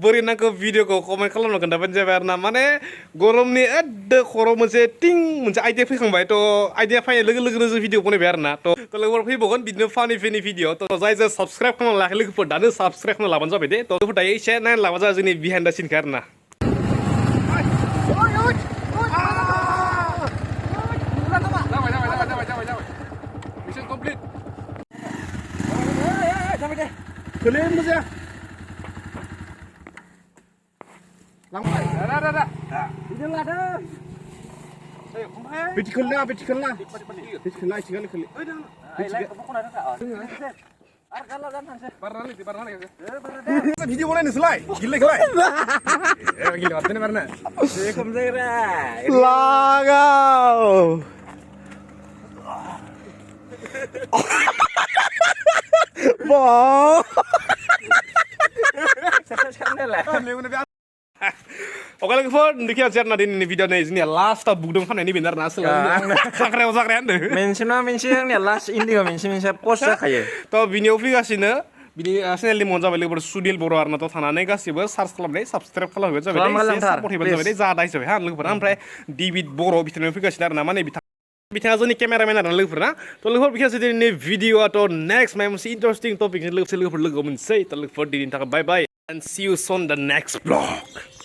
बोरै नांखो भिडिअखौ कमेन्ट खालामनो खोन्थाबानो जाबाय आरो ना माने गरमनि एकदो खर' मोनसे टिं मोनसे आइडिया फैखांबाय थ' आइडिया फैनाय लोगो लोगोनो जों भिडिअ बनायबाय आरो ना थ' लोगोफोर फैबावगोन बिदिनो फानि फेनि भिडिअ थ' जाय जाय साबसक्राइब खालामना लायाखै लोगोफोर दानो साबसक्राइब खालामना लाबानो जाबाय दे थ' लोगोफोर दायो एसे नायना लाबानो जाबाय जोंनि बिहाइन्ड दा सिनखौ आरो ना mission complete kalian mas ya langsung dah ini lah dah Betikal lah video boleh nih selai gila gila artinya mana lagau Wow. Oke lagi for dikit aja nanti ini video ini last bukdong kan ini benar nasi sakrean deh. Mention nih last ini mention post kayak. Tuh video aplikasinya bini channel limon जाबाय लोगोफोर सुदिल बर' आरो ना थ' थानानै गासिबो सार्च खालामनाय subscribe खालामबाय जाबाय सापर्ट होबाय जाबाय जादा हिसाबै हा लोगोफोर ओमफ्राय डेभिड बर' बिथांनिफ्राय फैगासिनो आरो ना माने बिथाङा जोंनि केमेरामेन आरो लोगोफोर ना थ' लोगोफोर बिखासै दिनैनि भिडिअ'आथ' नेक्स्ट माबा मोनसे इन्टारेस्टिं टपिकजों लोगोसे लोगोफोर लोगो मोनसै थ' लोगोफोर दिनैनि थाखाय bye bye and see you soon the next vlog